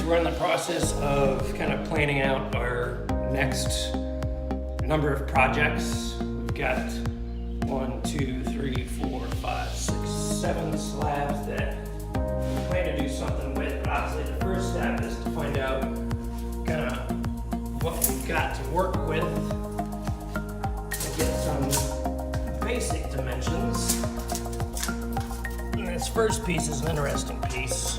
we're in the process of kind of planning out our next number of projects. We've got 1, 2, 3, 4, 5, 6, 7 slabs that we plan to do something with. But obviously the first step is to find out kind of what we've got to work with to get some basic dimensions. And this first piece is an interesting piece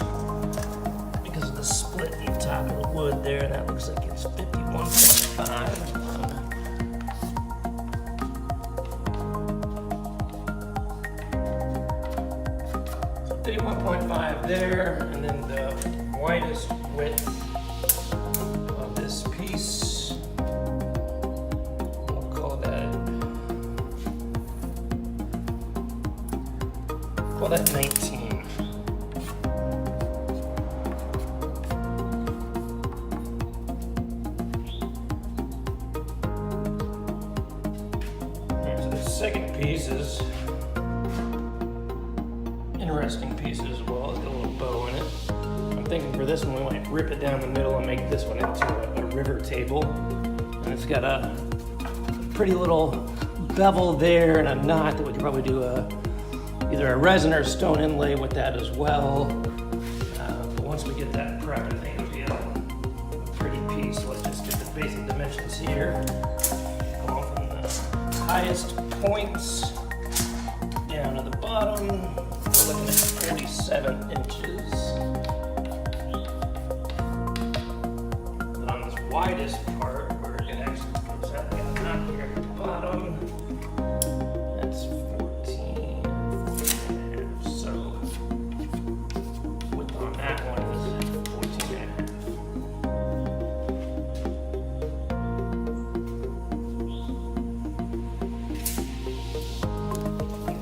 because of the split in the top of the wood there, and that looks like it's 51.5. 51.5 there, and then the widest width of this piece, we'll call that 19. So the second piece is interesting piece as well. It's got a little bow in it. I'm thinking for this one we might rip it down the middle and make this one into a river table. And it's got a pretty little bevel there and a knot that we could probably do either a resin or stone inlay with that as well. But once we get that prepped, I think it'll be a pretty piece. So let's just get the basic dimensions here. Going from the highest points down to the bottom. We're looking at 47 inches. But on this widest part, where it actually puts that knot here at the bottom, that's 14 and a half. So width on that one is 14 and a half.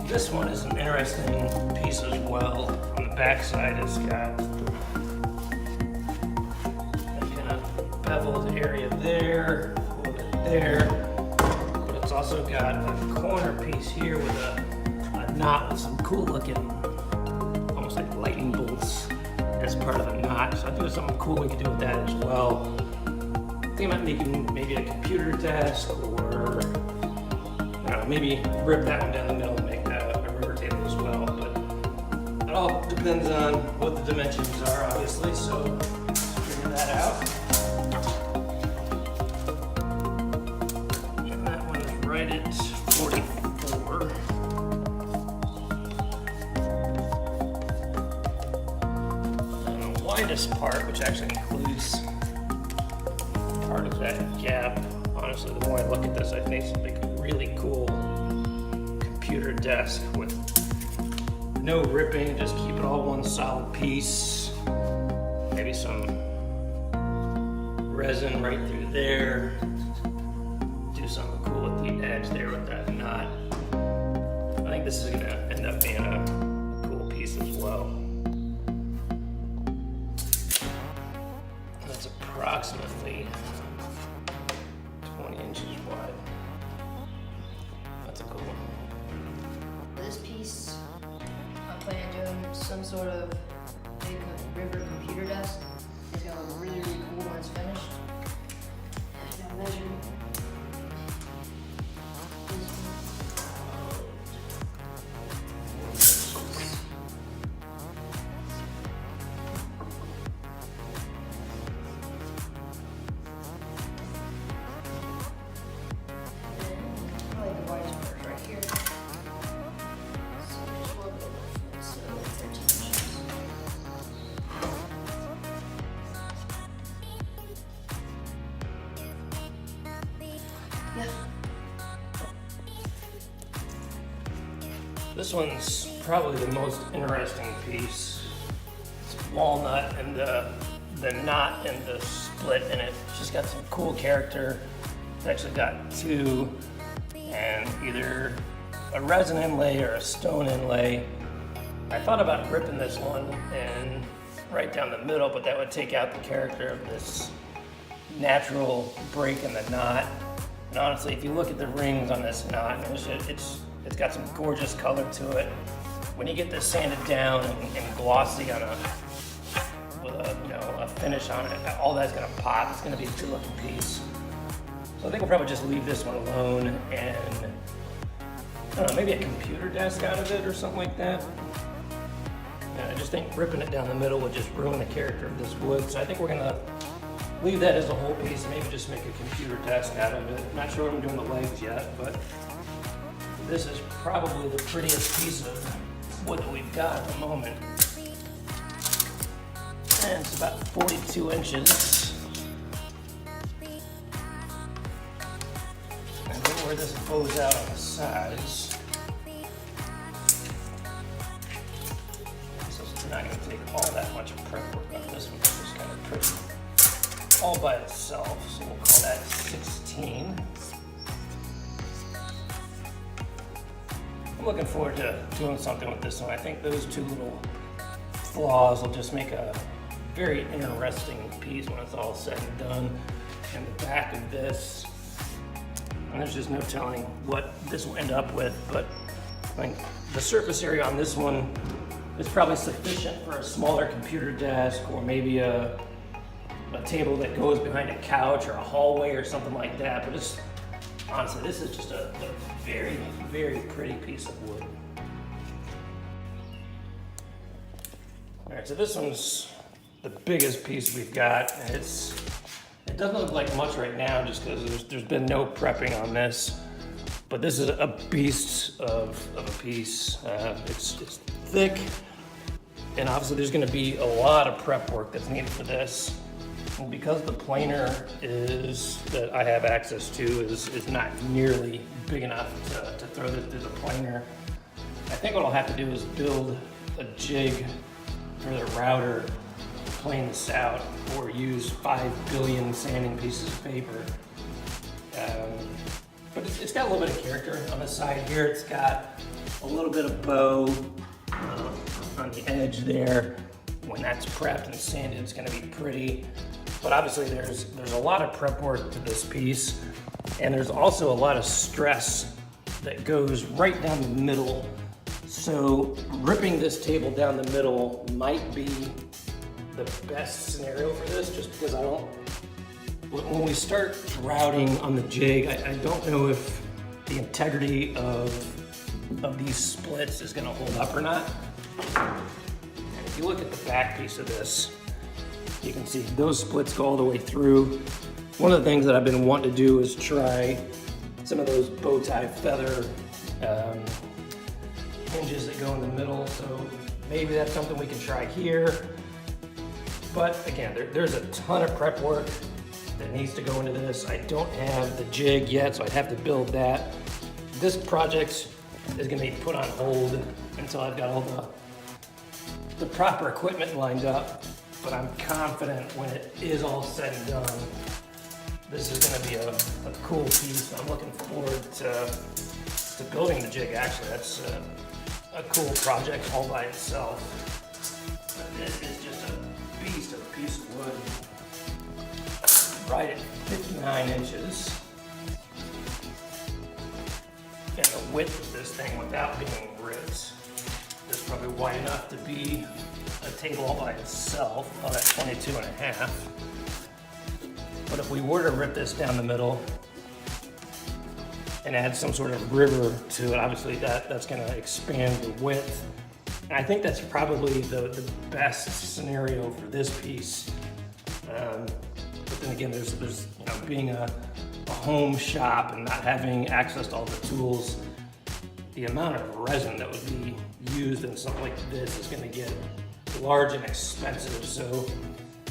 This one is an interesting piece as well. On the back side, it's got that kind of beveled area there, a little bit there, but it's also got a corner piece here with a knot with some cool looking, almost like lightning bolts as part of the knot. So I think there's something cool we could do with that as well. Think about making maybe a computer desk, or I don't know, maybe rip that one down the middle and make a river table as well. But it all depends on what the dimensions are, obviously, so let's figure that out. And that one is right at 44. And the widest part, which actually includes part of that gap, honestly, the more I look at this, I think it's like a really cool computer desk with no ripping, just keep it all one solid piece. Maybe some resin right through there. Do something cool at the edge there with that knot. I think this is gonna end up being a cool piece as well. That's approximately 20 inches wide. That's a cool one. This piece, I'm planning on doing some sort of big river computer desk. It's gonna look really, really cool when it's finished. Now measure. I like the widest part right here. So just a little bit of so 13 inches. Yeah. This one's probably the most interesting piece. It's walnut and the knot and the split in it. It's just got some cool character. It's actually got two, and either a resin inlay or a stone inlay. I thought about ripping this one and right down the middle, but that would take out the character of this natural break in the knot. And honestly, if you look at the rings on this knot, it's got some gorgeous color to it. When you get this sanded down and glossy on with a, a finish on it. All that's gonna pop. It's gonna be a good looking piece. So I think we'll probably just leave this one alone and, I don't know, maybe a computer desk out of it or something like that. And I just think ripping it down the middle would just ruin the character of this wood. So I think we're gonna leave that as a whole piece, maybe just make a computer desk out of it. Not sure what I'm doing the legs yet, but this is probably the prettiest piece of wood that we've got at the moment. And it's about 42 inches. And then where this bows out on the sides. So it's not going to take all that much prep work on this one. It's just kind of pretty all by itself. So we'll call that 16. I'm looking forward to doing something with this one. I think those two little flaws will just make a very interesting piece when it's all said and done. And the back of this, and there's just no telling what this will end up with, but I think the surface area on this one is probably sufficient for a smaller computer desk or maybe a table that goes behind a couch or a hallway or something like that. But it's honestly, this is just a very, very pretty piece of wood. All right, so this one's the biggest piece we've got, and it doesn't look like much right now just because there's been no prepping on this. But this is a beast of a piece. It's thick, and obviously there's going to be a lot of prep work that's needed for this. And because the planer that I have access to is not nearly big enough to throw this through the planer, I think what I'll have to do is build a jig for the router to plane this out, or use 5 billion sanding pieces of paper. But it's got a little bit of character on the side here. It's got a little bit of bow on the edge there. When that's prepped and sanded, it's going to be pretty. But obviously there's a lot of prep work to this piece, and there's also a lot of stress that goes right down the middle. So ripping this table down the middle might be the best scenario for this, just because when we start routing on the jig, I don't know if the integrity of these splits is going to hold up or not. And if you look at the back piece of this, you can see those splits go all the way through. One of the things that I've been wanting to do is try some of those bow tie feather hinges that go in the middle. So maybe that's something we can try here. But again, there's a ton of prep work that needs to go into this. I don't have the jig yet, so I'd have to build that. This project is going to be put on hold until I've got all the proper equipment lined up. But I'm confident when it is all said and done, this is going to be a cool piece. I'm looking forward to building the jig. Actually, that's a cool project all by itself. But this is just a beast of a piece of wood. Right at 59 inches. And the width of this thing without being ripped is probably wide enough to be a table all by itself, about at 22 and a half. But if we were to rip this down the middle and add some sort of river to it, obviously that's going to expand the width. And I think that's probably the best scenario for this piece. But then again, there's being a home shop and not having access to all the tools, the amount of resin that would be used in something like this is going to get large and expensive. So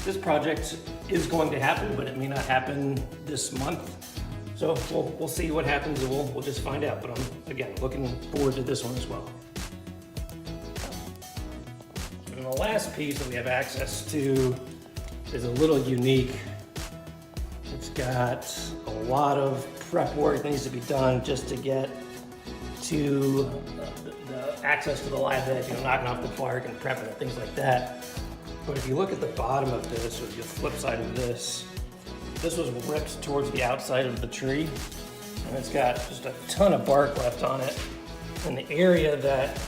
this project is going to happen, but it may not happen this month. So we'll see what happens, and we'll just find out. But I'm, again, looking forward to this one as well. And the last piece that we have access to is a little unique. It's got a lot of prep work that needs to be done just to get to the access to the live edge, knocking off the bark and prepping it, things like that. But if you look at the bottom of this, or the flip side of this was ripped towards the outside of the tree, and it's got just a ton of bark left on it. And the area that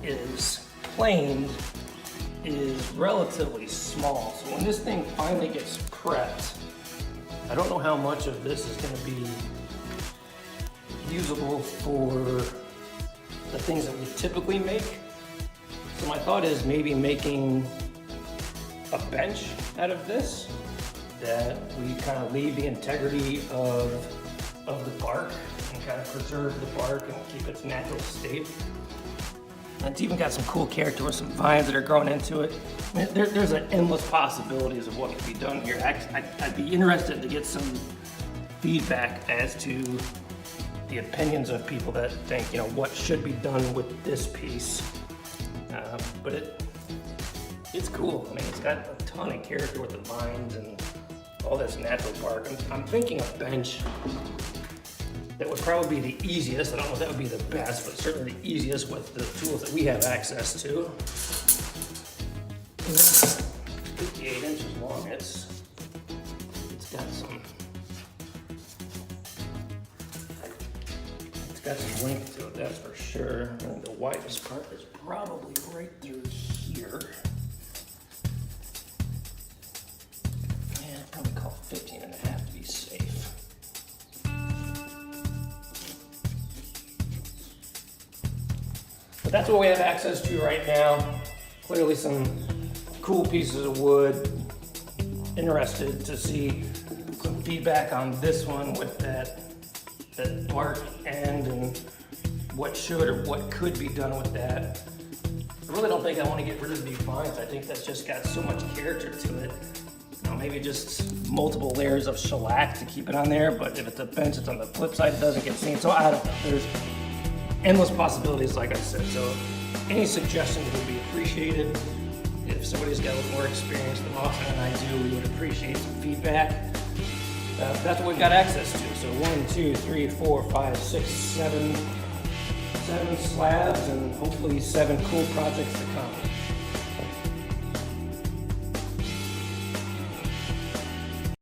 is planed is relatively small. So when this thing finally gets prepped, I don't know how much of this is going to be usable for the things that we typically make. So my thought is maybe making a bench out of this, that we kind of leave the integrity of the bark and kind of preserve the bark and keep its natural state. And it's even got some cool character with some vines that are growing into it. I mean, there's an endless possibilities of what could be done here. I'd be interested to get some feedback as to the opinions of people that think, you know, what should be done with this piece. But it's cool. I mean, it's got a ton of character with the vines and all this natural bark. I'm thinking a bench that would probably be the easiest. I don't know if that would be the best, but certainly the easiest with the tools that we have access to. 58 inches long. It's got some length to it, that's for sure. I think the widest part is probably right through here. Yeah, I'd probably call 15 and a half to be safe. But that's what we have access to right now. Clearly some cool pieces of wood. Interested to see some feedback on this one with that bark end and what should or what could be done with that. I really don't think I want to get rid of these vines. I think that's just got so much character to it. You know, maybe just multiple layers of shellac to keep it on there, but if it's a bench, it's on the flip side, it doesn't get seen. So I don't know. There's endless possibilities, like I said. So any suggestions would be appreciated. If somebody's got a little more experience than Austin and I do, we would appreciate some feedback. That's what we've got access to. So 1, 2, 3, 4, 5, 6, 7 slabs, and hopefully 7 cool projects to come.